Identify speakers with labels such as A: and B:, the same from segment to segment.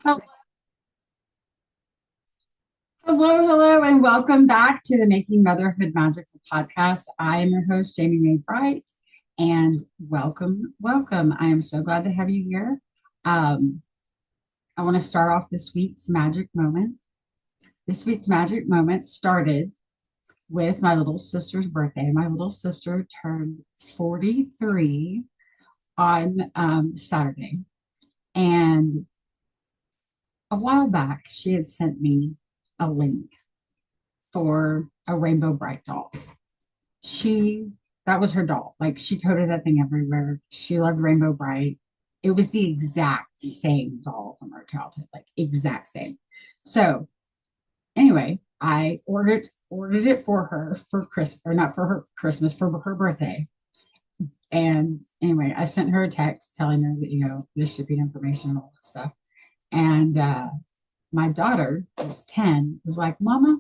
A: Hello, hello, and welcome back to the Making Motherhood Magical podcast. I am your host, Jamie Mae Bright, and welcome. I am so glad to have you here. Um, I want to start off this week's magic moment. This week's magic moment started with my little sister's birthday. My little sister turned 43 on Saturday, and a while back, she had sent me a link for a Rainbow Bright doll. She That was her doll. Like she toted that thing everywhere. She loved Rainbow Bright. It was the exact same doll from her childhood, like exact same. So anyway, I ordered it for her for Christmas, or not for her Christmas, for her birthday. And anyway, I sent her a text telling her that the shipping information and all that stuff. And my daughter, who's 10, was like, "Mama,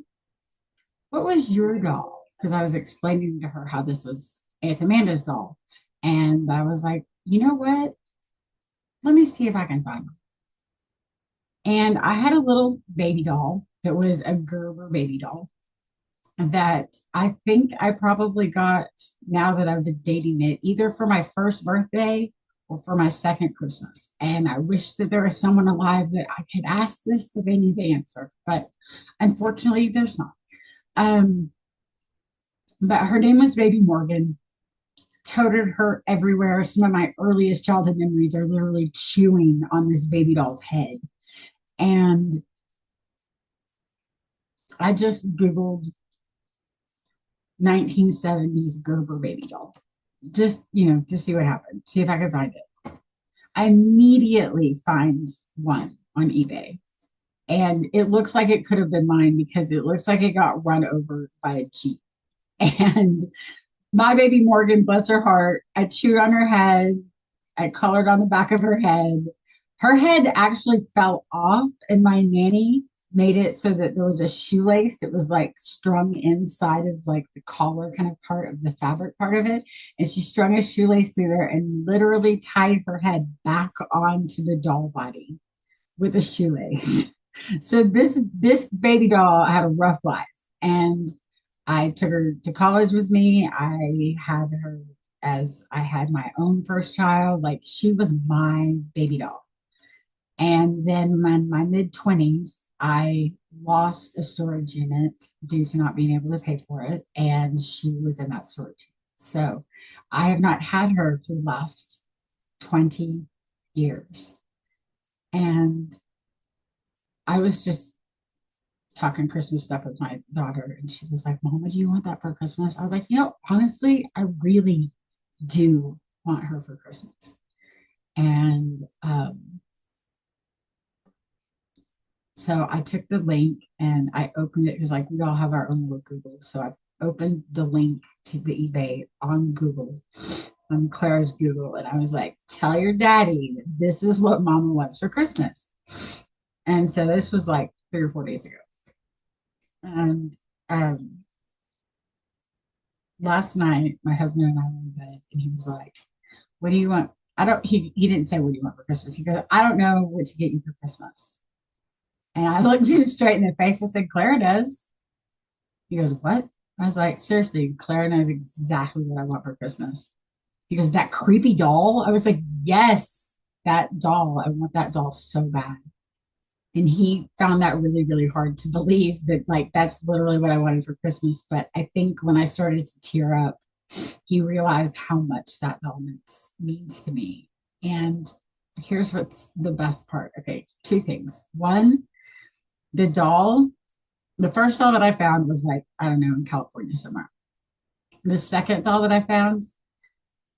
A: what was your doll?" Because I was explaining to her how this was Aunt Amanda's doll. And I was like, "You know what? Let me see if I can find one." And I had a little baby doll that was a Gerber baby doll that I think I probably got, now that I've been dating it, either for my first birthday or for my second Christmas. And I wish that there was someone alive that I could ask this if they knew the answer. But unfortunately, there's not. Um, but her name was Baby Morgan. Toted her everywhere. Some of my earliest childhood memories are literally chewing on this baby doll's head. And I just Googled 1970s Gerber baby doll, just, to see what happened, see if I could find it. I immediately find one on eBay. And it looks like it could have been mine because it looks like it got run over by a Jeep. And my baby Morgan, bless her heart, I chewed on her head. I colored on the back of her head. Her head actually fell off, and my nanny made it so that there was a shoelace that was like strung inside of like the collar kind of part of the fabric part of it. And she strung a shoelace through there and literally tied her head back onto the doll body with a shoelace. So this baby doll had a rough life, and I took her to college with me. I had her as I had my own first child. Like she was my baby doll. And then in my mid 20s, I lost a storage unit due to not being able to pay for it. And she was in that storage unit. So I have not had her for the last 20 years. And I was just talking Christmas stuff with my daughter, and she was like, "Mama, do you want that for Christmas?" I was like, honestly, I really do want her for Christmas. And so I took the link and I opened it because, like, we all have our own little Google. So I opened the link to the eBay on Google, on Clara's Google, and I was like, "Tell your daddy that this is what Mama wants for Christmas." And so this was like 3 or 4 days ago. And um, last night, my husband and I were in bed, and he was like, "What do you want?" I don't. He didn't say what do you want for Christmas. He goes, "I don't know what to get you for Christmas." And I looked him straight in the face. I said, "Clara does." He goes, "What?" I was like, "Seriously, Clara knows exactly what I want for Christmas." He goes, "That creepy doll?" I was like, "Yes, that doll. I want that doll so bad." And he found that really, really hard to believe that, like, that's literally what I wanted for Christmas. But I think when I started to tear up, he realized how much that doll means to me. And here's what's the best part. Okay, two things. One, the doll, the first doll that I found was, like, I don't know, in California somewhere. The second doll that I found,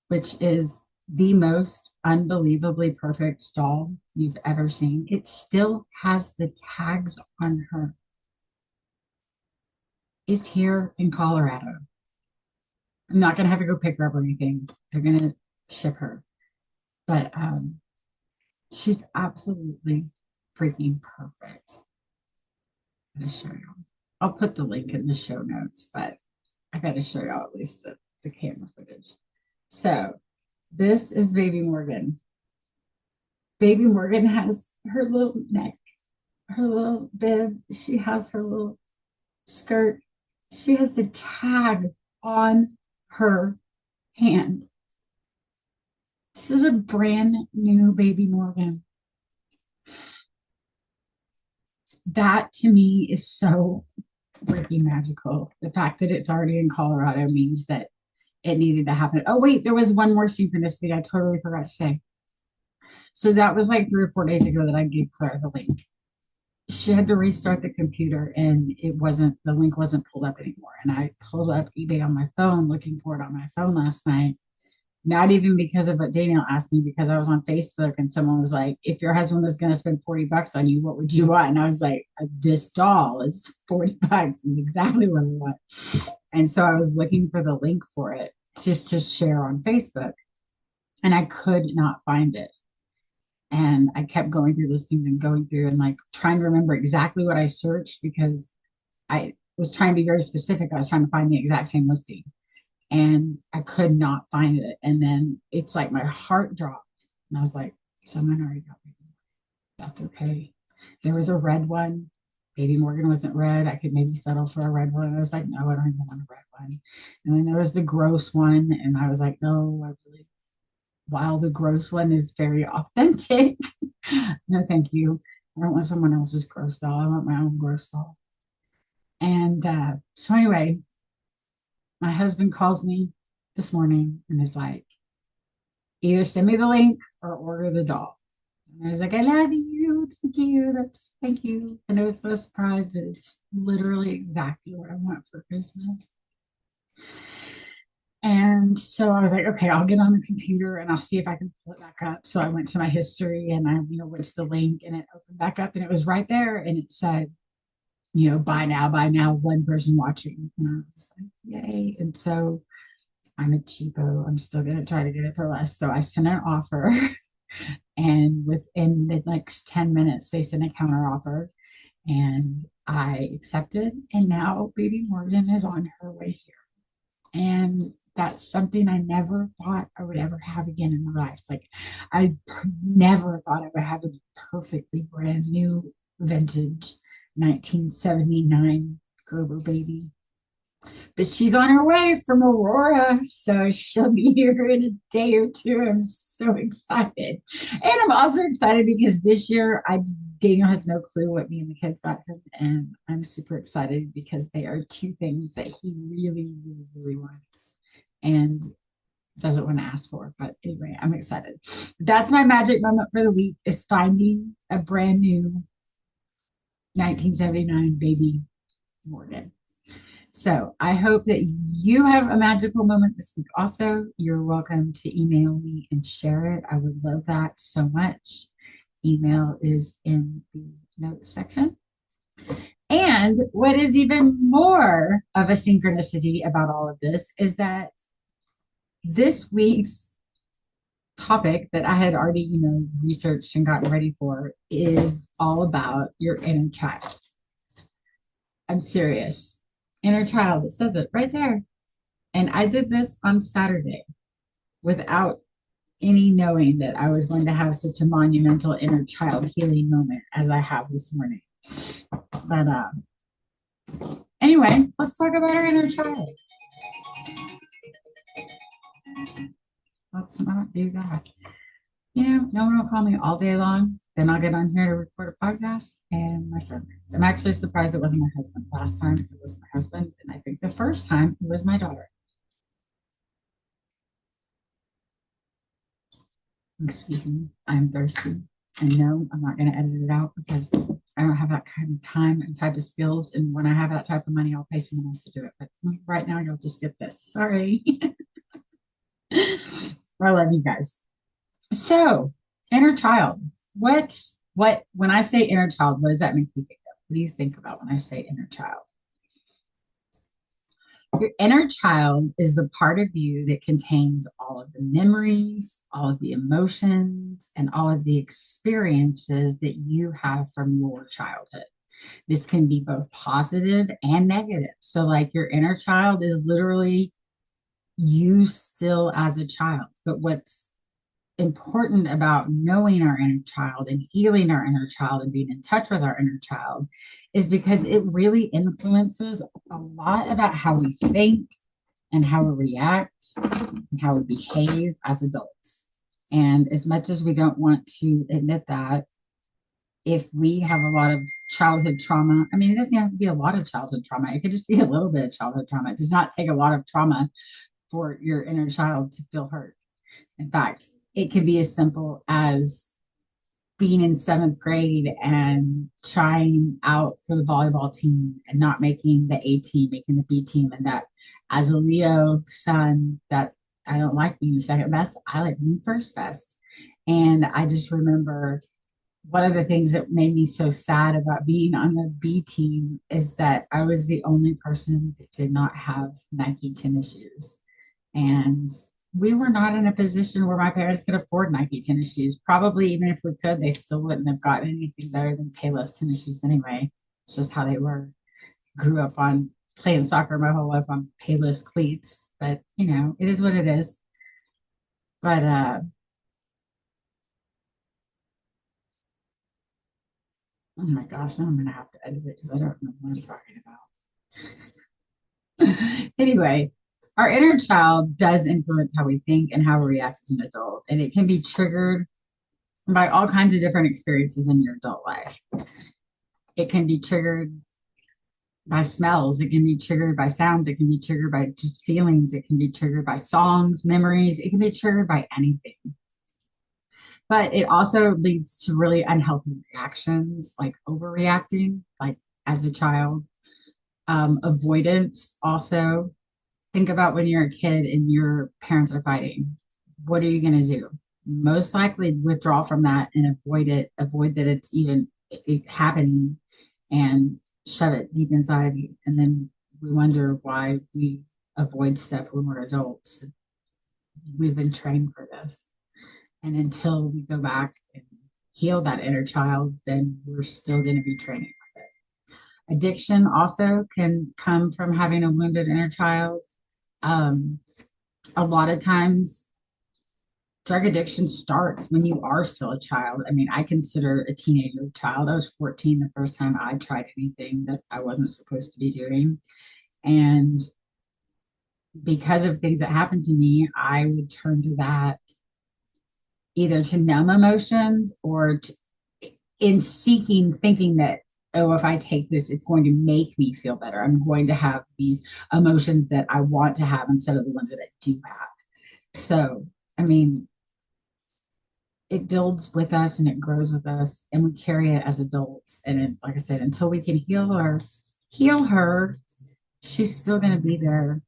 A: which is the most unbelievably perfect doll you've ever seen, it still has the tags on her, is here in Colorado. I'm not gonna have to go pick her up or anything. They're gonna ship her. But she's absolutely freaking perfect. I'm gonna show you. I'll put the link in the show notes, but I gotta show y'all at least the camera footage. So this is Baby Morgan. Baby Morgan has her little neck, her little bib. She has her little skirt. She has the tag on her hand. This is a brand new Baby Morgan. That to me is so freaking magical. The fact that it's already in Colorado means that it needed to happen. Oh, wait, there was one more synchronicity I totally forgot to say. So that was like 3 or 4 days ago that I gave Claire the link. She had to restart the computer and the link wasn't pulled up anymore. And I pulled up eBay on my phone, looking for it on my phone last night. Not even because of what Daniel asked me, because I was on Facebook and someone was like, if your husband was going to spend $40 on you, what would you want? And I was like, this doll is $40 is exactly what I want. And so I was looking for the link for it just to share on Facebook and I could not find it. And I kept going through listings and going through and like trying to remember exactly what I searched because I was trying to be very specific. I was trying to find the exact same listing and I could not find it. And then it's like my heart dropped. And I was like, someone already got me. That's okay. There was a red one. Baby Morgan wasn't red. I could maybe settle for a red one. I was like, no, I don't even want a red one. And then there was the gross one. And I was like, no, I really, while the gross one is very authentic, no, thank you. I don't want someone else's gross doll. I want my own gross doll. And so anyway, my husband calls me this morning and is like, either send me the link or order the doll. And I was like, I love you. Thank you. Thank you. I know it's not a surprise, but it's literally exactly what I want for Christmas. And so I was like, okay, I'll get on the computer and I'll see if I can pull it back up. So I went to my history and I, went to the link and it opened back up and it was right there and it said, buy now, one person watching. And I was like, yay. And so I'm a cheapo. I'm still gonna try to get it for less. So I sent an offer and within the next 10 minutes, they sent a counter offer and I accepted. And now baby Morgan is on her way here. And that's something I never thought I would ever have again in my life. Like I never thought I would have a perfectly brand new vintage 1979 Gerber baby. But she's on her way from Aurora, so she'll be here in a day or two. I'm so excited. And I'm also excited because this year Daniel has no clue what me and the kids got him. And I'm super excited because they are two things that he really, really, really wants and doesn't want to ask for. But anyway, I'm excited. That's my magic moment for the week is finding a brand new 1979 baby Morgan. So I hope that you have a magical moment this week. Also, you're welcome to email me and share it. I would love that so much. Email is in the notes section. And what is even more of a synchronicity about all of this is that this week's topic that I had already, researched and gotten ready for is all about your inner child. I'm serious. Inner child, it says it right there. And I did this on Saturday without any knowing that I was going to have such a monumental inner child healing moment as I have this morning. But anyway, let's talk about our inner child. Let's not do that. No one will call me all day long. Then I'll get on here to record a podcast and my friend. I'm actually surprised it wasn't my husband. Last time it was my husband. And I think the first time it was my daughter. Excuse me, I'm thirsty. And no, I'm not going to edit it out because I don't have that kind of time and type of skills. And when I have that type of money, I'll pay someone else to do it. But right now, you'll just get this. Sorry. I love you guys. So, inner child. When I say inner child, what does that make you think of? What do you think about when I say inner child? Your inner child is the part of you that contains all of the memories, all of the emotions, and all of the experiences that you have from your childhood. This can be both positive and negative. So, like your inner child is literally you still as a child. But what's important about knowing our inner child and healing our inner child and being in touch with our inner child is because it really influences a lot about how we think and how we react and how we behave as adults. And as much as we don't want to admit that, if we have a lot of childhood trauma, I mean, it doesn't have to be a lot of childhood trauma. It could just be a little bit of childhood trauma. It does not take a lot of trauma for your inner child to feel hurt. In fact, it could be as simple as being in seventh grade and trying out for the volleyball team and not making the A team, making the B team. And that as a Leo son, that I don't like being second best. I like being first best. And I just remember one of the things that made me so sad about being on the B team is that I was the only person that did not have Nike tennis shoes. And we were not in a position where my parents could afford Nike tennis shoes. Probably even if we could, they still wouldn't have gotten anything better than Payless tennis shoes anyway. It's just how they were. Grew up on playing soccer my whole life on Payless cleats, but it is what it is. But oh my gosh, now I'm gonna have to edit it because I don't know what I'm talking about. Anyway, our inner child does influence how we think and how we react as an adult, and it can be triggered by all kinds of different experiences in your adult life. It can be triggered by smells, it can be triggered by sounds, it can be triggered by just feelings, it can be triggered by songs, memories, it can be triggered by anything. But it also leads to really unhealthy reactions like overreacting, like as a child. Avoidance also. Think about when you're a kid and your parents are fighting. What are you going to do? Most likely withdraw from that and avoid that it's even happening and shove it deep inside of you. And then we wonder why we avoid stuff when we're adults. We've been trained for this. And until we go back and heal that inner child, then we're still going to be training with it. Addiction also can come from having a wounded inner child. Um, a lot of times, drug addiction starts when you are still a child. I mean, I consider a teenager a child. I was 14 the first time I tried anything that I wasn't supposed to be doing. And because of things that happened to me, I would turn to that either to numb emotions or in seeking, thinking that, oh, if I take this, it's going to make me feel better. I'm going to have these emotions that I want to have instead of the ones that I do have. So, I mean, it builds with us and it grows with us, and we carry it as adults. And it, like I said, until we can heal her, she's still going to be there.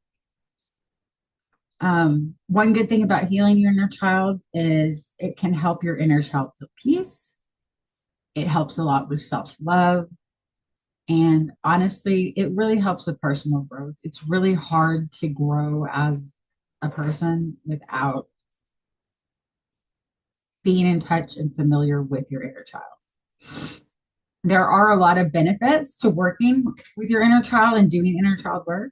A: One good thing about healing your inner child is it can help your inner child feel peace. It helps a lot with self love. And honestly, it really helps with personal growth. It's really hard to grow as a person without being in touch and familiar with your inner child. There are a lot of benefits to working with your inner child and doing inner child work.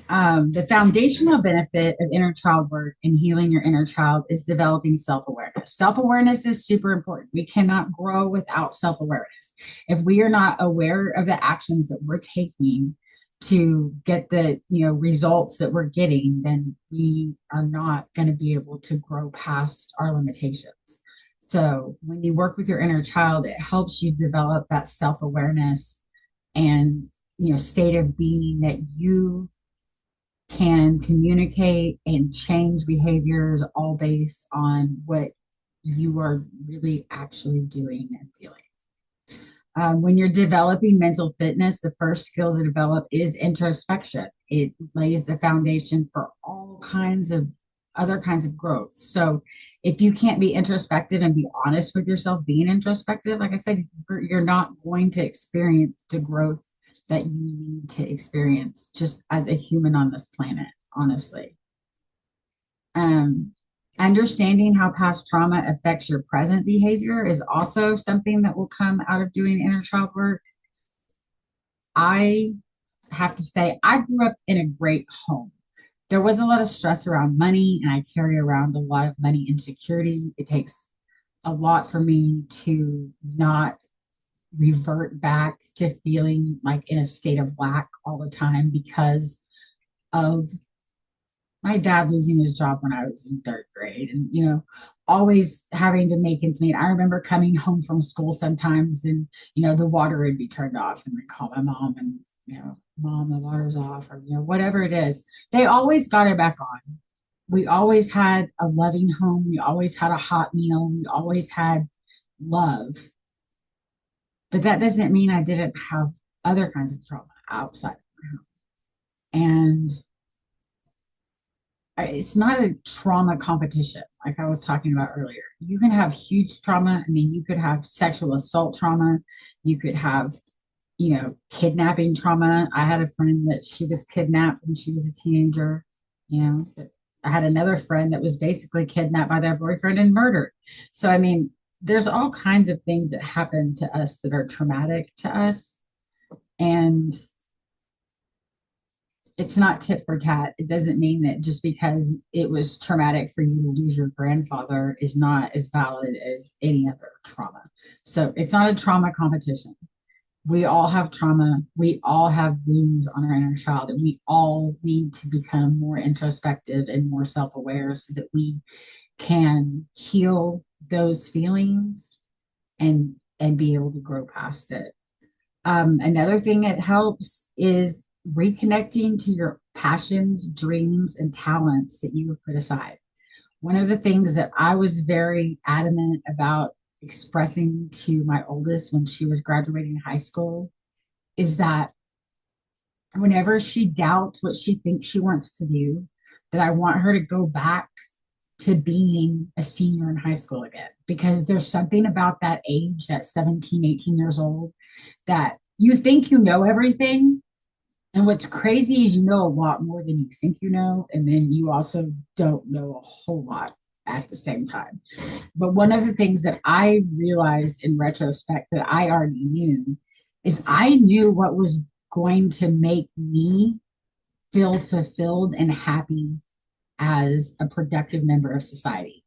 A: The foundational benefit of inner child work and healing your inner child is developing self awareness. Self awareness is super important. We cannot grow without self awareness. If we are not aware of the actions that we're taking to get the results that we're getting, then we are not going to be able to grow past our limitations. So when you work with your inner child, it helps you develop that self awareness and state of being that you can communicate and change behaviors all based on what you are really actually doing and feeling. When you're developing mental fitness, the first skill to develop is introspection. It lays the foundation for all kinds of other kinds of growth. So if you can't be introspective and be honest with yourself, being introspective, like I said, you're not going to experience the growth that you need to experience just as a human on this planet, honestly. Um, Understanding how past trauma affects your present behavior is also something that will come out of doing inner child work. I have to say, I grew up in a great home. there was a lot of stress around money, and I carry around a lot of money insecurity. It takes a lot for me to not revert back to feeling like in a state of lack all the time because of my dad losing his job when I was in third grade, and always having to make ends meet. I remember coming home from school sometimes, and the water would be turned off, and we'd call my mom, and mom, the water's off, or whatever it is. They always got it back on. We always had a loving home. We always had a hot meal. We always had love. But that doesn't mean I didn't have other kinds of trauma outside of my home. And it's not a trauma competition like I was talking about earlier. You can have huge trauma. I mean, you could have sexual assault trauma. You could have, kidnapping trauma. I had a friend that she was kidnapped when she was a teenager. I had another friend that was basically kidnapped by their boyfriend and murdered. So, I mean, there's all kinds of things that happen to us that are traumatic to us. And it's not tit for tat. It doesn't mean that just because it was traumatic for you to lose your grandfather is not as valid as any other trauma. So it's not a trauma competition. We all have trauma. We all have wounds on our inner child, and we all need to become more introspective and more self-aware so that we can heal those feelings and be able to grow past it. Another thing that helps is reconnecting to your passions, dreams, and talents that you have put aside. One of the things that I was very adamant about expressing to my oldest when she was graduating high school is that whenever she doubts what she thinks she wants to do, that I want her to go back to being a senior in high school again, because there's something about that age, that 17, 18 years old, that you think you know everything. And what's crazy is you know a lot more than you think you know. And then you also don't know a whole lot at the same time. But one of the things that I realized in retrospect that I already knew is I knew what was going to make me feel fulfilled and happy as a productive member of society.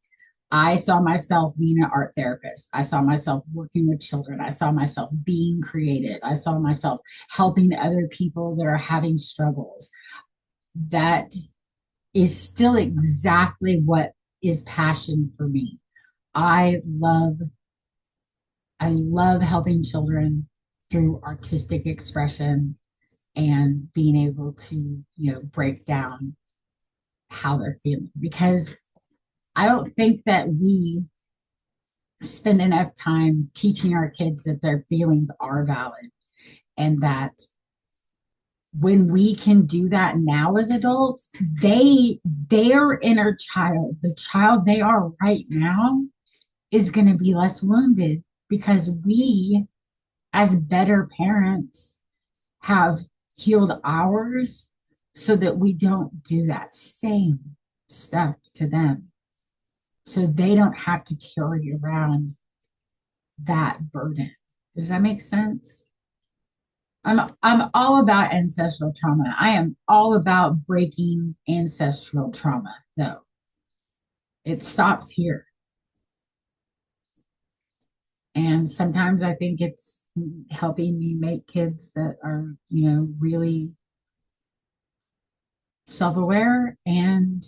A: I saw myself being an art therapist. I saw myself working with children. I saw myself being creative. I saw myself helping other people that are having struggles. That is still exactly what is passion for me. I love I love helping children through artistic expression and being able to, break down how they're feeling, because I don't think that we spend enough time teaching our kids that their feelings are valid, and that when we can do that now as adults, their inner child, the child they are right now, is going to be less wounded because we as better parents have healed ours so that we don't do that same stuff to them, so they don't have to carry around that burden. Does that make sense? I'm all about ancestral trauma. I am all about breaking ancestral trauma, though. It stops here. And sometimes I think it's helping me make kids that are, really self-aware and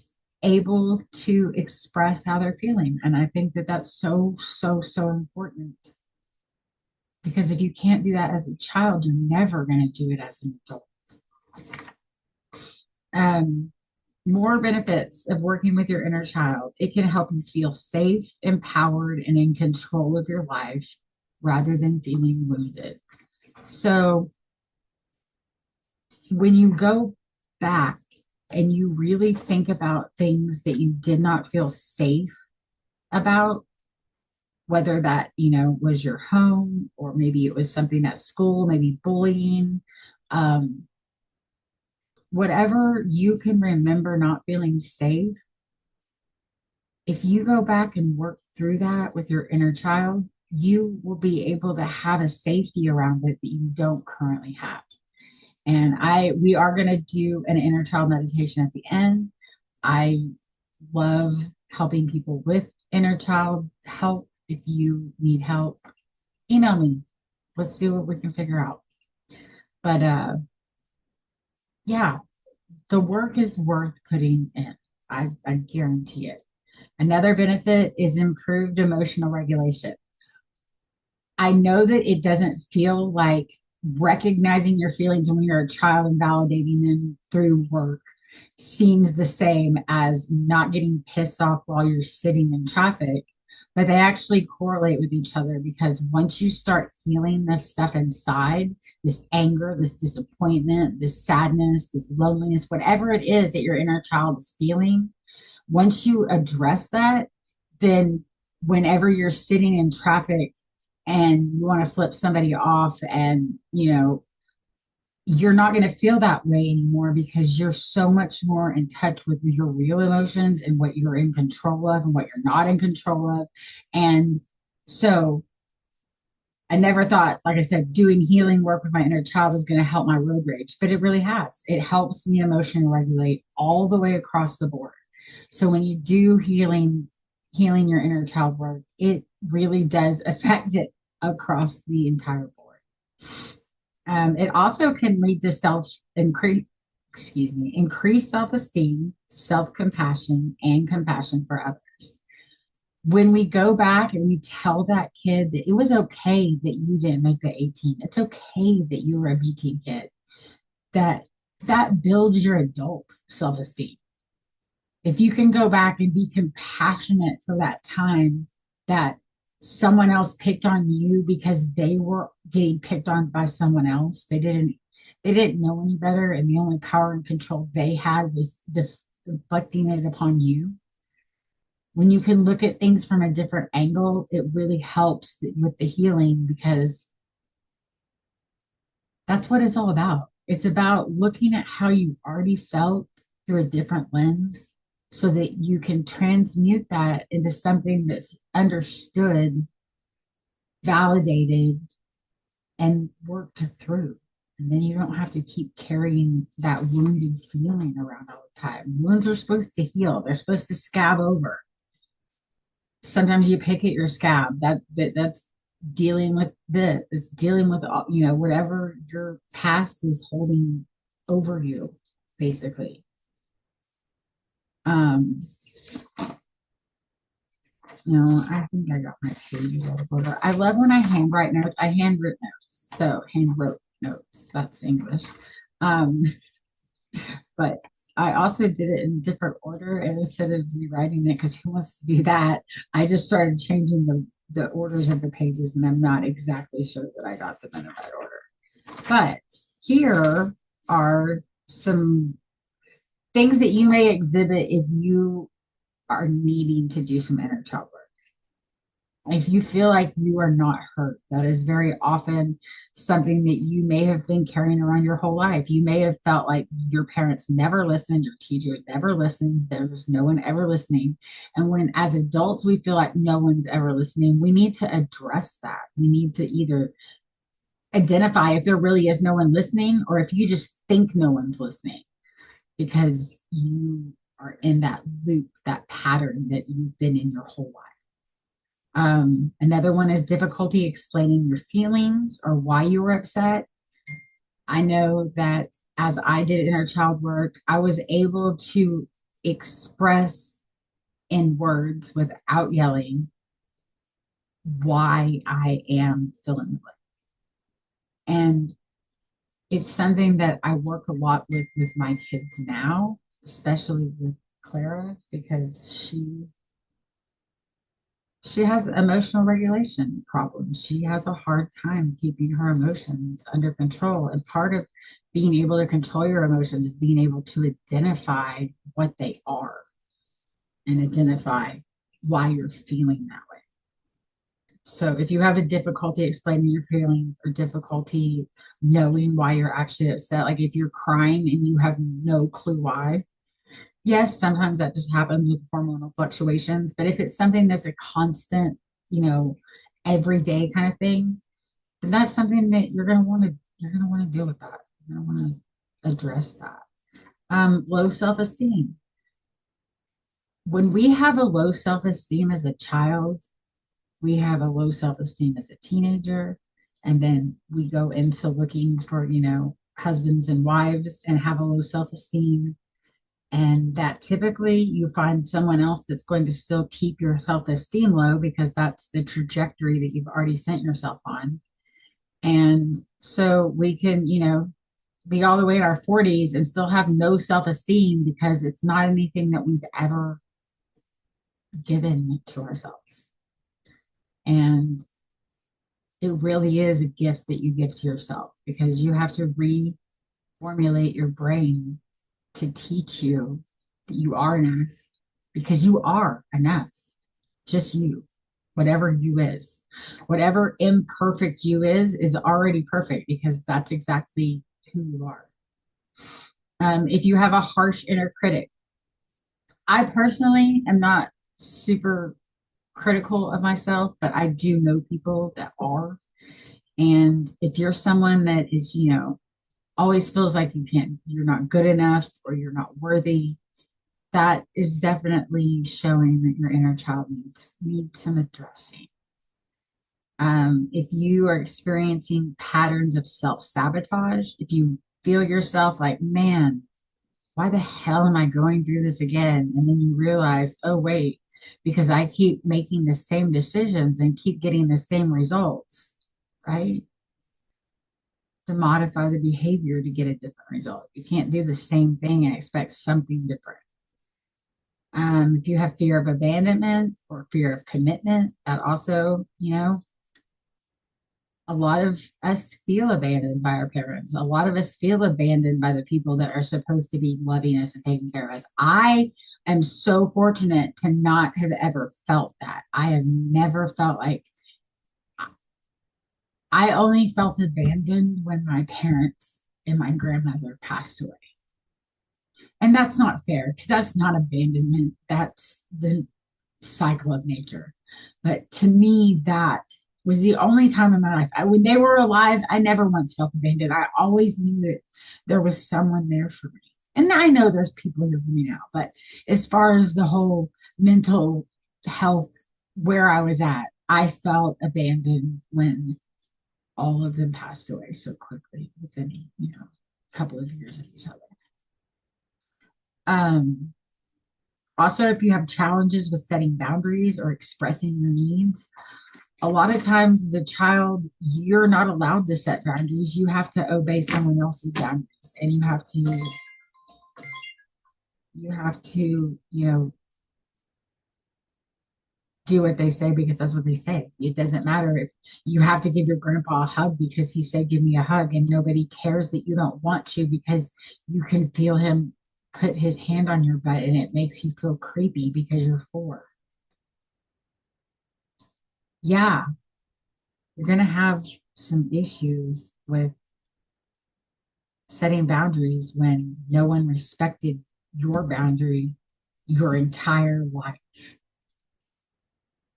A: able to express how they're feeling. And I think that that's so, so, so important. Because if you can't do that as a child, you're never going to do it as an adult. Um, More benefits of working with your inner child. It can help you feel safe, empowered, and in control of your life rather than feeling wounded. So when you go back and you really think about things that you did not feel safe about, whether that, was your home, or maybe it was something at school, maybe bullying, um, whatever you can remember not feeling safe, if you go back and work through that with your inner child, you will be able to have a safety around it that you don't currently have. And we are going to do an inner child meditation at the end. I love helping people with inner child help. If you need help, email me. Let's see what we can figure out. But yeah, the work is worth putting in. I guarantee it. Another benefit is improved emotional regulation. I know that it doesn't feel like recognizing your feelings when you're a child and validating them through work seems the same as not getting pissed off while you're sitting in traffic, but they actually correlate with each other because once you start feeling this stuff inside, this anger, this disappointment, this sadness, this loneliness, whatever it is that your inner child is feeling, once you address that, then whenever you're sitting in traffic and you want to flip somebody off and you're not going to feel that way anymore because you're so much more in touch with your real emotions and what you're in control of and what you're not in control of. And so I never thought, like I said, doing healing work with my inner child is going to help my road rage, but it really has. It helps me emotionally regulate all the way across the board. So when you do healing your inner child work, it really does affect it across the entire board. It also can lead to increase self-esteem, self-compassion, and compassion for others. When we go back and we tell that kid that it was okay that you didn't make the 18, it's okay that you were a B team kid, that that builds your adult self-esteem. If you can go back and be compassionate for that time that someone else picked on you because they were getting picked on by someone else, they didn't know any better, and the only power and control they had was deflecting it upon you. When you can look at things from a different angle, it really helps with the healing because that's what it's all about. It's about looking at how you already felt through a different lens so that you can transmute that into something that's understood, validated, and worked through. And then you don't have to keep carrying that wounded feeling around all the time. Wounds are supposed to heal, they're supposed to scab over. Sometimes you pick at your scab. That's dealing with this, it's dealing with whatever your past is holding over you, basically. Um, I think I got my pages out of order. I love when I handwrite notes. I handwrote notes, so handwrote notes. That's English. Um, but I also did it in different order, and instead of rewriting it, because who wants to do that? I just started changing the orders of the pages, and I'm not exactly sure that I got them in the right order. But here are some things that you may exhibit if you are needing to do some inner child work. If you feel like you are not hurt, that is very often something that you may have been carrying around your whole life. You may have felt like your parents never listened, your teachers never listened, there was no one ever listening. And when, as adults, we feel like no one's ever listening, we need to address that. We need to either identify if there really is no one listening or if you just think no one's listening because you are in that loop, that pattern that you've been in your whole life. Another one is difficulty explaining your feelings or why you were upset. I know that as I did inner child work, I was able to express in words without yelling why I am feeling the way. And it's something that I work a lot with my kids now, especially with Clara, because she has emotional regulation problems. She has a hard time keeping her emotions under control. And part of being able to control your emotions is being able to identify what they are and identify why you're feeling that way. So if you have a difficulty explaining your feelings or difficulty knowing why you're actually upset, like if you're crying and you have no clue why, yes, sometimes that just happens with hormonal fluctuations, but if it's something that's a constant, everyday kind of thing, then that's something that you're going to want to deal with that. I want to address that. Low self-esteem. When we have a low self-esteem as a child, we have a low self-esteem as a teenager, and then we go into looking for, husbands and wives and have a low self-esteem. And that typically you find someone else that's going to still keep your self-esteem low because that's the trajectory that you've already sent yourself on. And so we can, be all the way in our 40s and still have no self-esteem because it's not anything that we've ever given to ourselves. And it really is a gift that you give to yourself because you have to reformulate your brain to teach you that you are enough because you are enough. Just you, whatever you is, whatever imperfect you is already perfect because that's exactly who you are. If you have a harsh inner critic, I personally am not super critical of myself, but I do know people that are. And if you're someone that is, always feels like you're not good enough or you're not worthy, that is definitely showing that your inner child needs some addressing. If you are experiencing patterns of self-sabotage, if you feel yourself like, man, why the hell am I going through this again? And then you realize, oh, wait, because I keep making the same decisions and keep getting the same results, right? To modify the behavior to get a different result. You can't do the same thing and expect something different. If you have fear of abandonment or fear of commitment, that also, a lot of us feel abandoned by our parents. A lot of us feel abandoned by the people that are supposed to be loving us and taking care of us. I am so fortunate to not have ever felt that. I have never felt like I only felt abandoned when my parents and my grandmother passed away. And that's not fair because that's not abandonment. That's the cycle of nature. But to me, that was the only time in my life. When they were alive, I never once felt abandoned. I always knew that there was someone there for me. And I know there's people here for me now, but as far as the whole mental health, where I was at, I felt abandoned when all of them passed away so quickly within, a couple of years of each other. Um, Also, if you have challenges with setting boundaries or expressing your needs, a lot of times as a child, you're not allowed to set boundaries. You have to obey someone else's boundaries and you have to, do what they say because that's what they say. It doesn't matter if you have to give your grandpa a hug because he said, give me a hug, and nobody cares that you don't want to because you can feel him put his hand on your butt and it makes you feel creepy because you're four. Yeah, you're going to have some issues with setting boundaries when no one respected your boundary your entire life.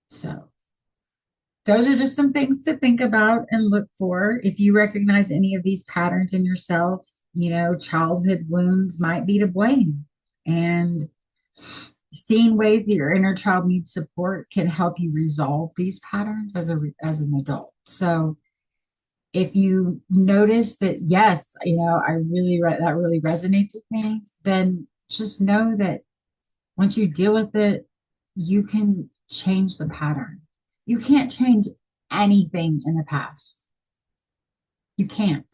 A: So, those are just some things to think about and look for. If you recognize any of these patterns in yourself, childhood wounds might be to blame. And seeing ways that your inner child needs support can help you resolve these patterns as an adult. So, if you notice that, yes, I really that really resonates with me, then just know that once you deal with it, you can change the pattern. You can't change anything in the past. You can't.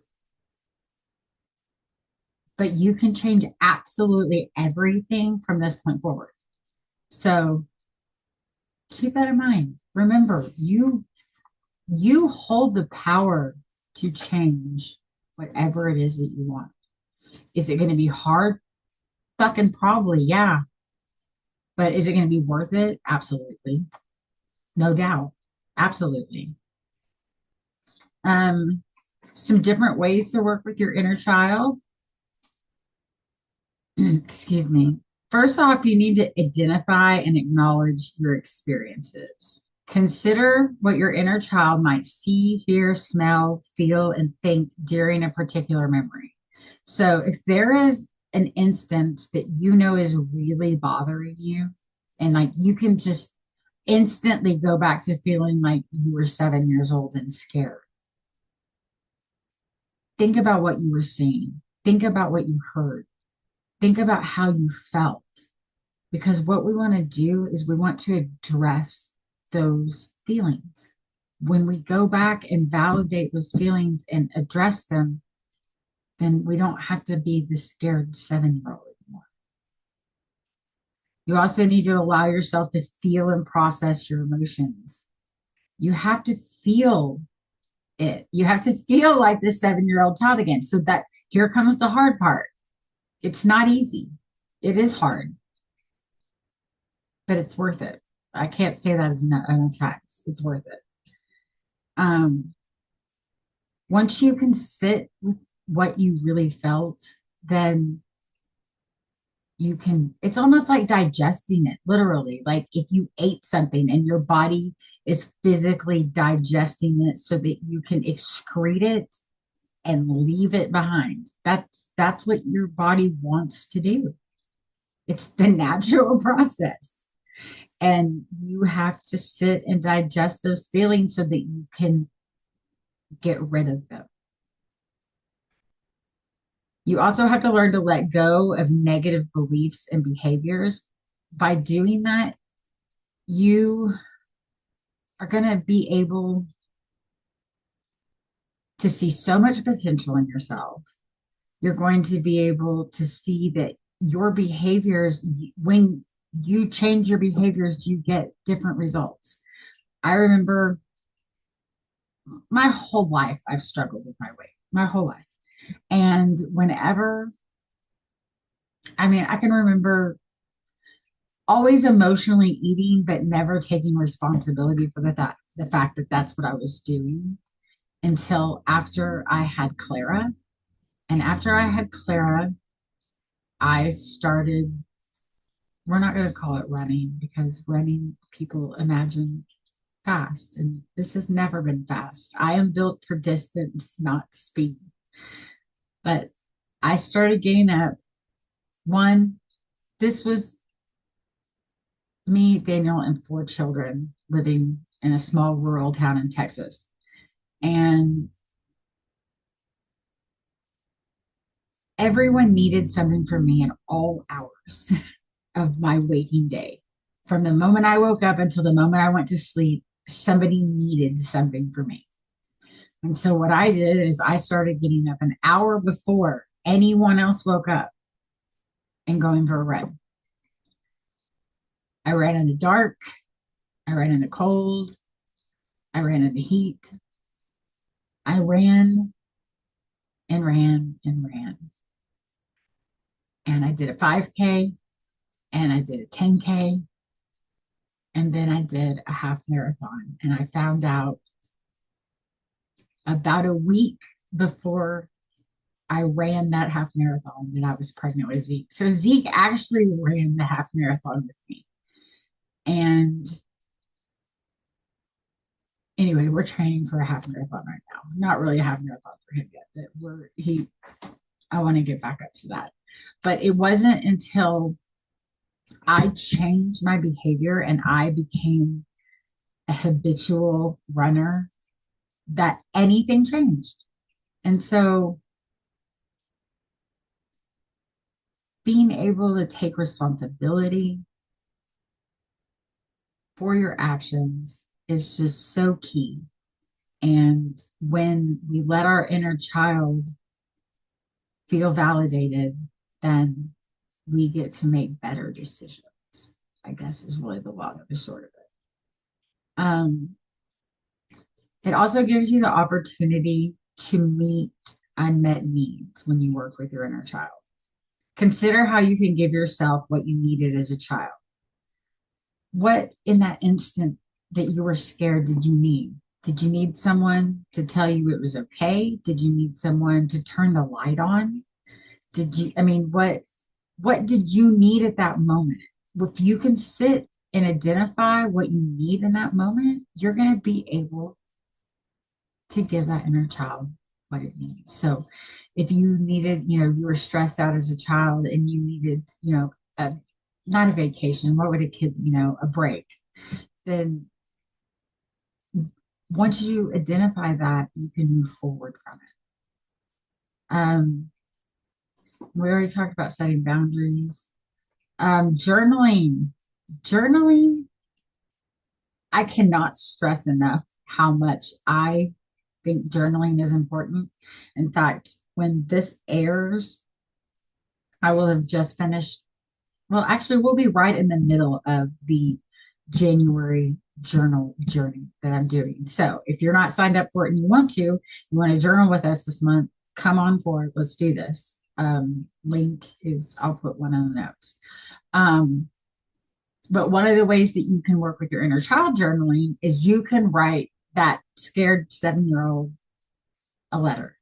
A: But you can change absolutely everything from this point forward. So keep that in mind. Remember, you hold the power to change whatever it is that you want. Is it going to be hard? Fucking probably, yeah. But is it going to be worth it? Absolutely. No doubt. Absolutely. Some different ways to work with your inner child. Excuse me. First off, you need to identify and acknowledge your experiences. Consider what your inner child might see, hear, smell, feel, and think during a particular memory. So if there is an instance that you know is really bothering you, and like you can just instantly go back to feeling like you were 7 years old and scared, think about what you were seeing, think about what you heard, think about how you felt. Because what we want to do is we want to address those feelings. When we go back and validate those feelings and address them, then we don't have to be the scared 7 year old anymore. You also need to allow yourself to feel and process your emotions. You have to feel it. You have to feel like the 7 year old child again. So that here comes the hard part. It's not easy. It is hard, but it's worth it. I can't say that enough times. It's worth it. Um, Once you can sit with what you really felt, then you can, it's almost like digesting it, literally. Like if you ate something and your body is physically digesting it so that you can excrete it and leave it behind. That's what your body wants to do. It's the natural process. And you have to sit and digest those feelings so that you can get rid of them. You also have to learn to let go of negative beliefs and behaviors. By doing that, you are going to be able to see so much potential in yourself. You're going to be able to see that your behaviors, when you change your behaviors, you get different results. I remember my whole life, I've struggled with my weight, my whole life. And whenever, I mean, I can remember always emotionally eating, but never taking responsibility for the fact that that's what I was doing until after I had Clara. And after I had Clara, I started, we're not going to call it running because running people imagine fast. And this has never been fast. I am built for distance, not speed. But I started getting up. One, this was me, Daniel, and 4 children living in a small rural town in Texas. And everyone needed something from me in all hours of my waking day. From the moment I woke up until the moment I went to sleep, somebody needed something from me. And so what I did is I started getting up an hour before anyone else woke up and going for a run. I ran in the dark. I ran in the cold. I ran in the heat. I ran and ran and ran. And I did a 5K and I did a 10K. And then I did a half marathon. And I found out about a week before I ran that half marathon that I was pregnant with Zeke. So Zeke actually ran the half marathon with me. And anyway, we're training for a half marathon right now. Not really a half marathon for him yet, but I want to get back up to that. But it wasn't until I changed my behavior and I became a habitual runner that anything changed. And so being able to take responsibility for your actions is just so key. And when we let our inner child feel validated, then we get to make better decisions, I guess is really the long and the short of it. It also gives you the opportunity to meet unmet needs when you work with your inner child. Consider how you can give yourself what you needed as a child. What in that instant that you were scared did you need? Did you need someone to tell you it was okay? Did you need someone to turn the light on? What did you need at that moment? If you can sit and identify what you need in that moment, you're going to be able to give that inner child what it means. So if you needed, you were stressed out as a child and you needed, a, not a vacation, what would a kid, a break, then once you identify that, you can move forward from it. We already talked about setting boundaries. Journaling. Journaling, I cannot stress enough how much I think journaling is important. In fact, when this airs, I will have just finished. Well, actually, we'll be right in the middle of the January journal journey that I'm doing. So if you're not signed up for it and you want to journal with us this month, come on for it. Let's do this. Link is, I'll put one in the notes. But one of the ways that you can work with your inner child journaling is you can write that scared 7-year-old a letter.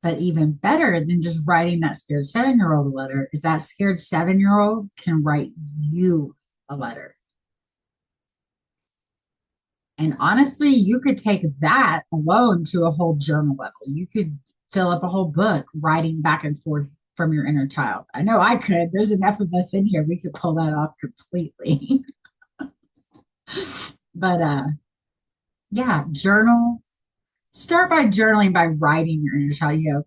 A: But even better than just writing that scared 7-year-old a letter is that scared 7-year-old can write you a letter. And honestly, you could take that alone to a whole journal level. You could fill up a whole book writing back and forth from your inner child. I know I could. There's enough of us in here. We could pull that off completely. But yeah, journal. Start by journaling by writing your inner child.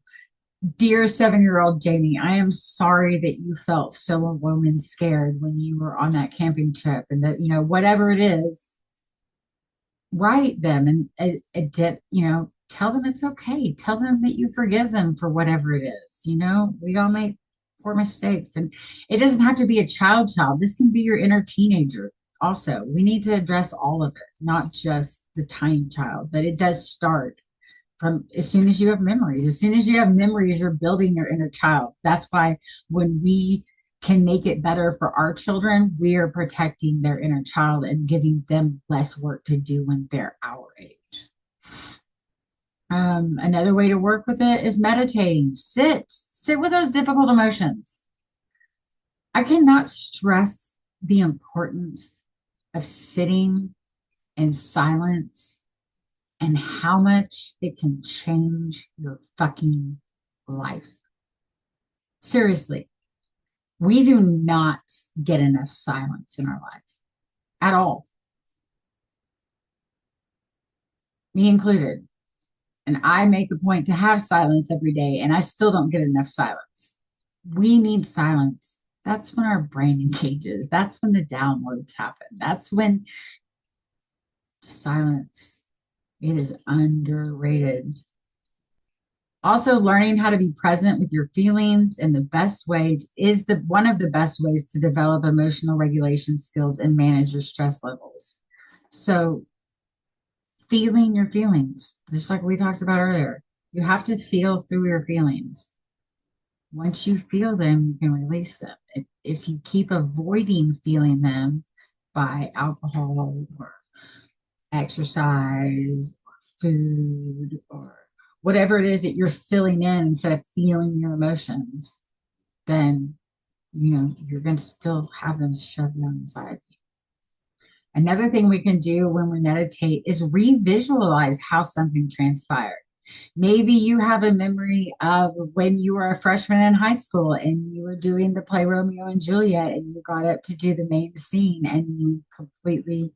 A: Dear 7-year-old Jamie, I am sorry that you felt so alone and scared when you were on that camping trip, and that, whatever it is, write them and tell them it's okay. Tell them that you forgive them for whatever it is. We all make poor mistakes, and it doesn't have to be a child. This can be your inner teenager. Also, we need to address all of it, not just the tiny child, but it does start from as soon as you have memories. As soon as you have memories, you're building your inner child. That's why when we can make it better for our children, we are protecting their inner child and giving them less work to do when they're our age. Another way to work with it is meditating. Sit with those difficult emotions. I cannot stress the importance of sitting in silence and how much it can change your fucking life. Seriously, we do not get enough silence in our life at all, me included. And I make a point to have silence every day, and I still don't get enough silence. We need silence. That's when our brain engages. That's when the downloads happen. That's when silence, it is underrated. Also, learning how to be present with your feelings and the best way is one of the best ways to develop emotional regulation skills and manage your stress levels. So, feeling your feelings, just like we talked about earlier, you have to feel through your feelings. Once you feel them, you can release them. If you keep avoiding feeling them by alcohol or exercise or food or whatever it is that you're filling in instead of feeling your emotions, then you're going to still have them shoved down inside you. Another thing we can do when we meditate is revisualize how something transpired. Maybe you have a memory of when you were a freshman in high school and you were doing the play Romeo and Juliet and you got up to do the main scene and you completely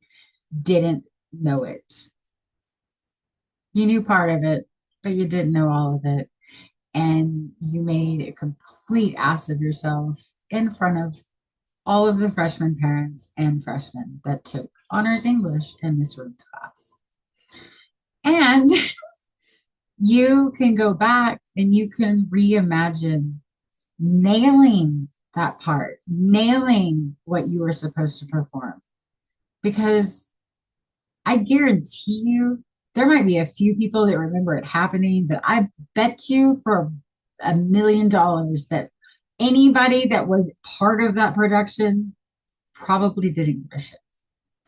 A: didn't know it. You knew part of it, but you didn't know all of it. And you made a complete ass of yourself in front of all of the freshman parents and freshmen that took honors English in Miss Root's class. And you can go back and you can reimagine nailing that part, nailing what you were supposed to perform. Because I guarantee you, there might be a few people that remember it happening, but I bet you for $1 million that anybody that was part of that production probably didn't give a shit.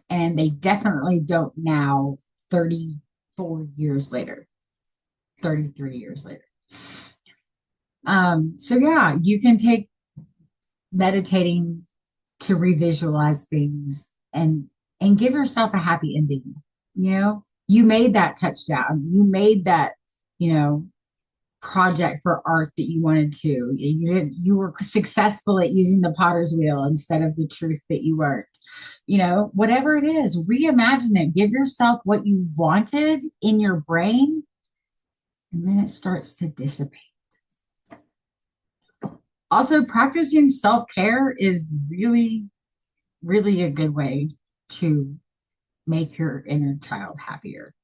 A: And they definitely don't now, 34 years later, 33 years later. So yeah, you can take meditating to revisualize things and give yourself a happy ending. You made that touchdown. You made that, you know, project for art that you wanted to. You were successful at using the potter's wheel instead of the truth that you weren't. Whatever it is, reimagine it. Give yourself what you wanted in your brain, and then it starts to dissipate. Also, practicing self-care is really, really a good way to make your inner child happier.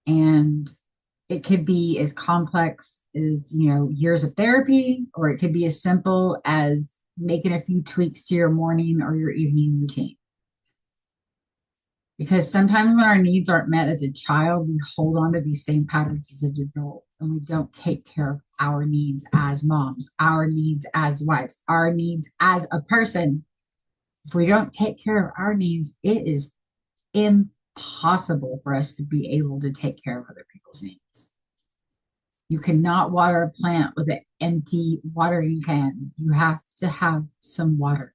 A: And it could be as complex as, years of therapy, or it could be as simple as making a few tweaks to your morning or your evening routine. Because sometimes when our needs aren't met as a child, we hold on to these same patterns as an adult, and we don't take care of our needs as moms, our needs as wives, our needs as a person. If we don't take care of our needs, it is impossible for us to be able to take care of other people's needs. You cannot water a plant with an empty watering can. You have to have some water.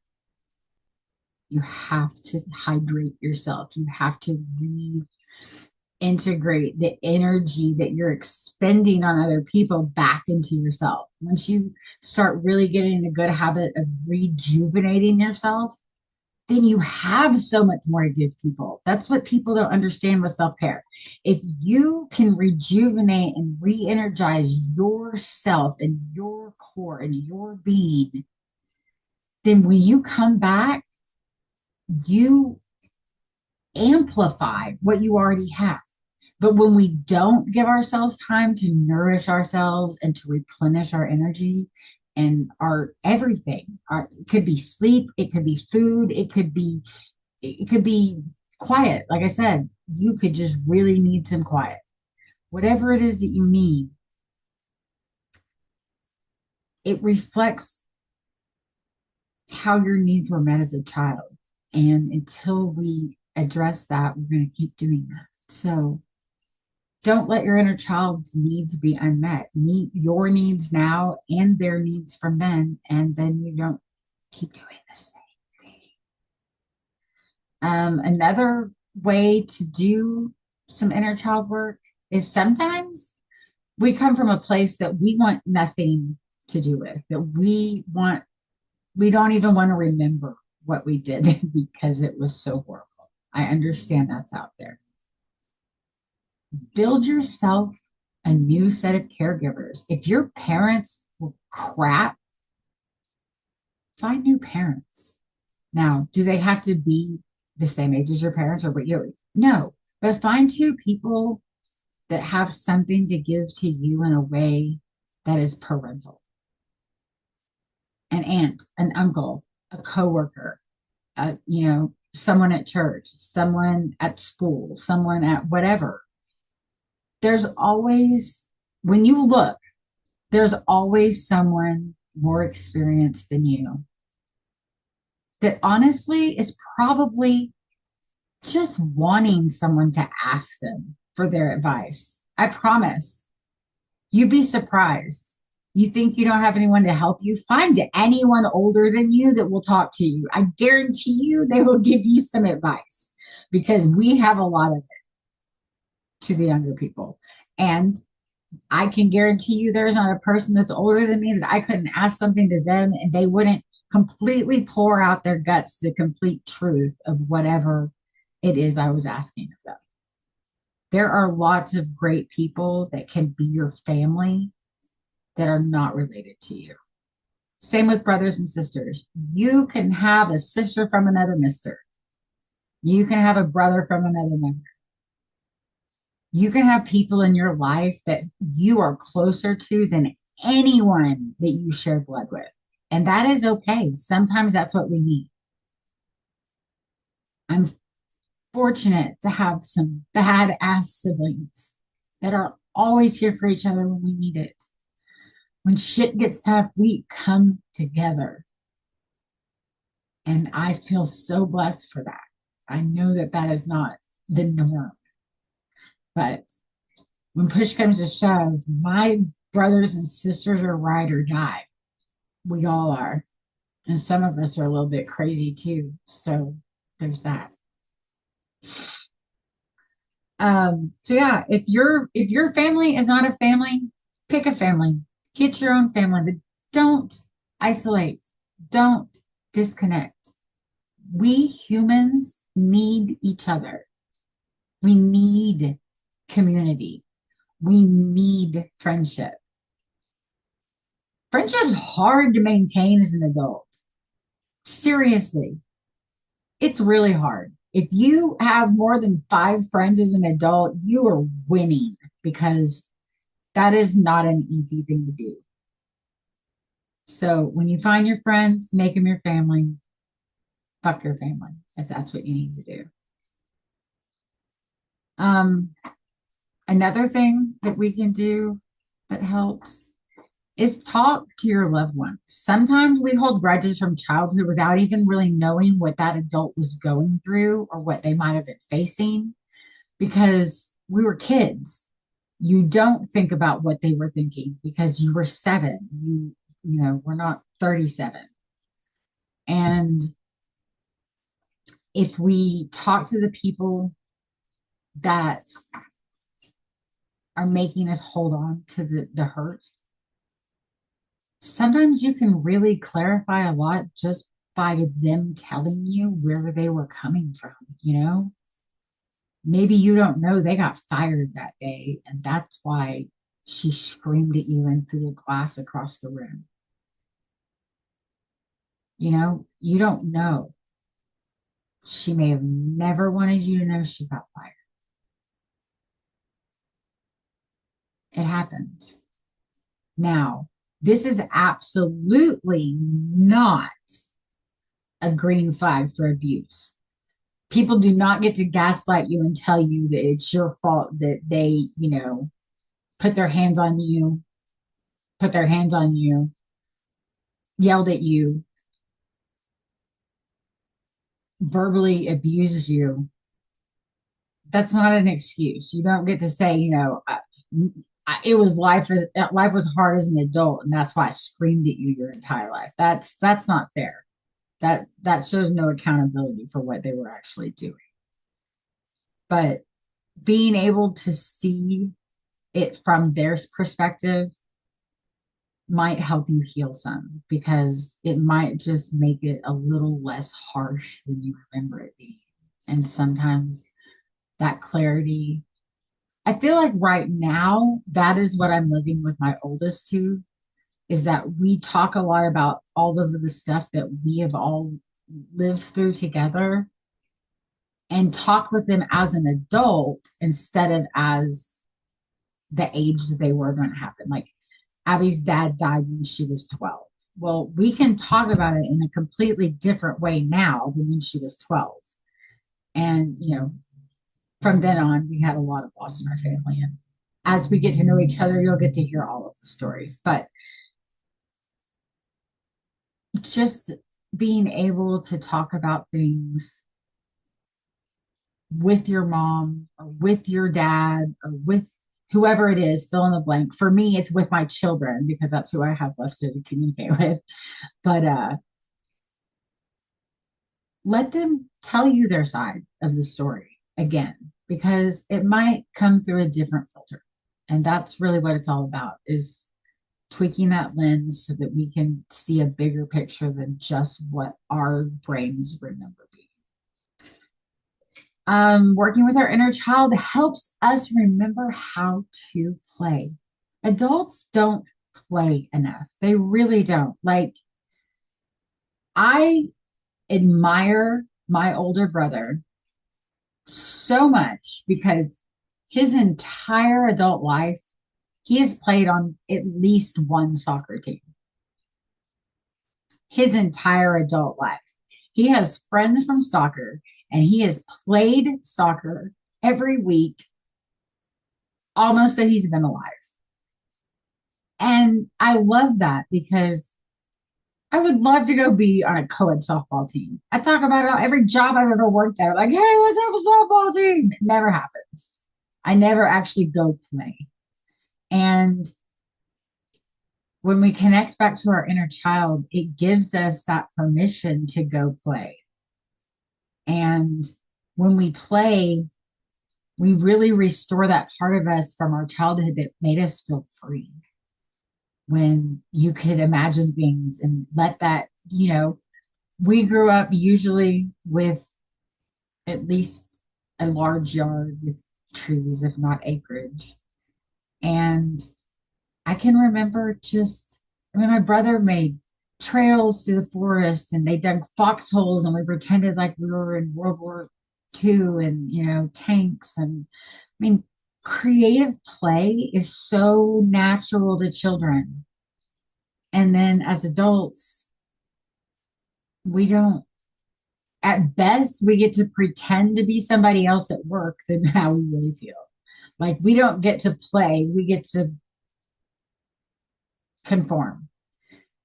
A: You have to hydrate yourself. You have to reintegrate the energy that you're expending on other people back into yourself. Once you start really getting in a good habit of rejuvenating yourself, then you have so much more to give people. That's what people don't understand with self-care. If you can rejuvenate and re-energize yourself and your core and your being, then when you come back, you amplify what you already have. But when we don't give ourselves time to nourish ourselves and to replenish our energy and our everything, it could be sleep, it could be food, it could be quiet. Like I said, you could just really need some quiet. Whatever it is that you need, it reflects how your needs were met as a child. And until we address that, we're going to keep doing that. So don't let your inner child's needs be unmet. Meet your needs now and their needs from then, and then you don't keep doing the same thing. Another way to do some inner child work is sometimes we come from a place that we want nothing to do with, that we don't even want to remember what we did because it was so horrible. I understand that's out there. Build yourself a new set of caregivers. If your parents were crap, find new parents. Now, do they have to be the same age as your parents or what you? No, but find two people that have something to give to you in a way that is parental. An aunt, an uncle, a coworker, someone at church, someone at school, someone at whatever. There's always, when you look, there's always someone more experienced than you that honestly is probably just wanting someone to ask them for their advice. I promise. You'd be surprised. You think you don't have anyone to help you? Find anyone older than you that will talk to you. I guarantee you they will give you some advice because we have a lot of it to the younger people. And I can guarantee you there's not a person that's older than me that I couldn't ask something to them and they wouldn't completely pour out their guts the complete truth of whatever it is I was asking of them. There are lots of great people that can be your family that are not related to you. Same with brothers and sisters. You can have a sister from another mister. You can have a brother from another member. You can have people in your life that you are closer to than anyone that you share blood with. And that is okay. Sometimes that's what we need. I'm fortunate to have some badass siblings that are always here for each other when we need it. When shit gets tough, we come together. And I feel so blessed for that. I know that that is not the norm. But when push comes to shove, my brothers and sisters are ride or die. We all are. And some of us are a little bit crazy too. So there's that. So yeah, if your family is not a family, pick a family. Get your own family, but don't isolate. Don't disconnect. We humans need each other. We need community. We need friendship. Friendship's hard to maintain as an adult. Seriously, it's really hard. If you have more than five friends as an adult, you are winning because that is not an easy thing to do. So when you find your friends, make them your family, fuck your family if that's what you need to do. Um, Another thing that we can do that helps is talk to your loved ones. Sometimes we hold grudges from childhood without even really knowing what that adult was going through or what they might have been facing because we were kids. You don't think about what they were thinking because you were seven. We're not 37. And if we talk to the people that are making us hold on to the hurt, sometimes you can really clarify a lot just by them telling you where they were coming from. Maybe you don't know they got fired that day, and that's why she screamed at you and threw a glass across the room. You don't know. She may have never wanted you to know she got fired. It happens. Now, this is absolutely not a green flag for abuse. People do not get to gaslight you and tell you that it's your fault that they, put their hands on you, put their hands on you, yelled at you, verbally abused you. That's not an excuse. You don't get to say, it was life was hard as an adult, and that's why I screamed at you your entire life. That's not fair. That shows no accountability for what they were actually doing. But being able to see it from their perspective might help you heal some because it might just make it a little less harsh than you remember it being. And sometimes that clarity, I feel like right now, that is what I'm living with my oldest two, is that we talk a lot about all of the stuff that we have all lived through together and talk with them as an adult instead of as the age that they were going to happen. Like Abby's dad died when she was 12. Well, we can talk about it in a completely different way now than when she was 12. And, from then on, we had a lot of loss in our family. And as we get to know each other, you'll get to hear all of the stories. But just being able to talk about things with your mom or with your dad or with whoever it is, fill in the blank. For me, it's with my children because that's who I have left to communicate with. But let them tell you their side of the story again, because it might come through a different filter. And that's really what it's all about is tweaking that lens so that we can see a bigger picture than just what our brains remember being. Working with our inner child helps us remember how to play. Adults don't play enough. They really don't. Like, I admire my older brother so much because his entire adult life, he has played on at least one soccer team. His entire adult life. He has friends from soccer and he has played soccer every week almost that he's been alive. And I love that because I would love to go be on a co-ed softball team. I talk about it on every job I've ever worked at. I'm like, hey, let's have a softball team. It never happens. I never actually go play. And when we connect back to our inner child, it gives us that permission to go play. And when we play, we really restore that part of us from our childhood that made us feel free when you could imagine things and let that, we grew up usually with at least a large yard with trees, if not acreage. And I can remember my brother made trails through the forest and they dug foxholes and we pretended like we were in World War II and, tanks. And I mean, creative play is so natural to children. And then as adults, we don't, at best, we get to pretend to be somebody else at work than how we really feel. Like we don't get to play, we get to conform.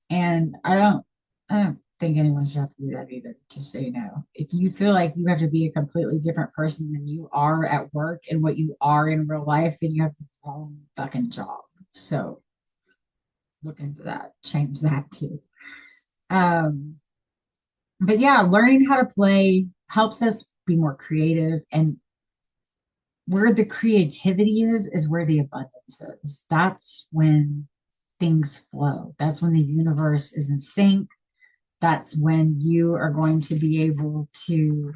A: And I don't think anyone should have to do that either, just so you know. If you feel like you have to be a completely different person than you are at work and what you are in real life, then you have the wrong fucking job. So look into that, change that too. Um, but yeah, learning how to play helps us be more creative. And where the creativity is where the abundance is. That's when things flow. That's when the universe is in sync. That's when you are going to be able to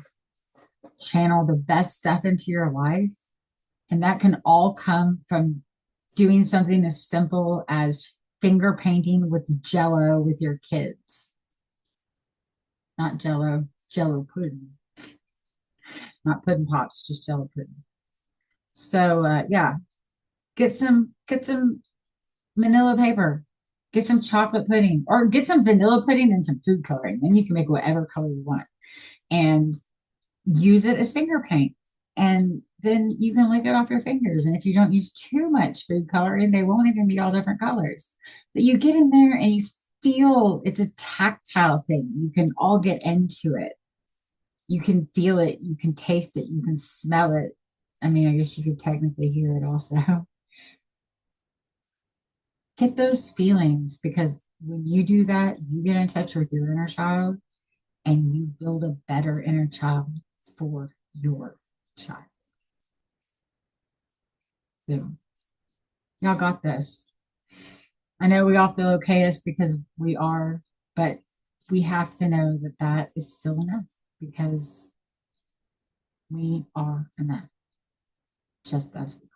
A: channel the best stuff into your life. And that can all come from doing something as simple as finger painting with Jello with your kids. Not Jello, Jello pudding. Not pudding pops, just Jello pudding. So yeah, get some manila paper, get some chocolate pudding, or get some vanilla pudding and some food coloring. Then you can make whatever color you want and use it as finger paint. And then you can lick it off your fingers. And if you don't use too much food coloring, they won't even be all different colors. But you get in there and you feel it's a tactile thing. You can all get into it. You can feel it, you can taste it, you can smell it. I mean, I guess you could technically hear it also. Get those feelings because when you do that, you get in touch with your inner child and you build a better inner child for your child. So, y'all got this. I know we all feel okayest because we are, but we have to know that that is still enough because we are enough, just as we are.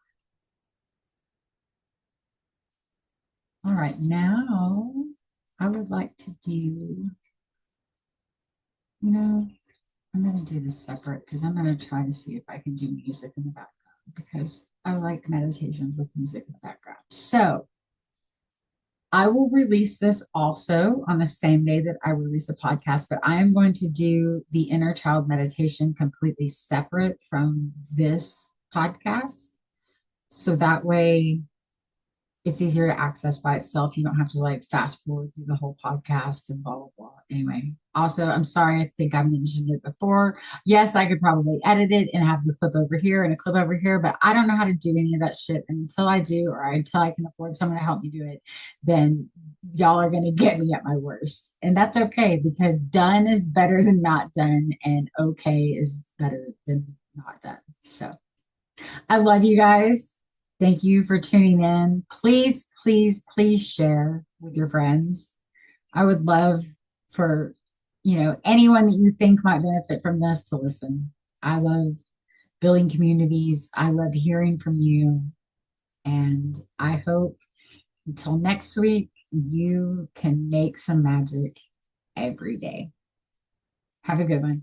A: All right, now I would like to do, you know, I'm going to do this separate because I'm going to try to see if I can do music in the background because I like meditations with music in the background. So I will release this also on the same day that I release the podcast, but I am going to do the inner child meditation completely separate from this podcast. So that way it's easier to access by itself. You don't have to like fast forward through the whole podcast and blah, blah, blah. Anyway, also, I'm sorry, I think I mentioned it before. Yes, I could probably edit it and have the clip over here and a clip over here, but I don't know how to do any of that shit. And until I do, or until I can afford someone to help me do it, then y'all are going to get me at my worst. And that's okay because done is better than not done, and okay is better than not done. So. I love you guys. Thank you for tuning in. Please, please, please share with your friends. I would love for, anyone that you think might benefit from this to listen. I love building communities. I love hearing from you. And I hope until next week, you can make some magic every day. Have a good one.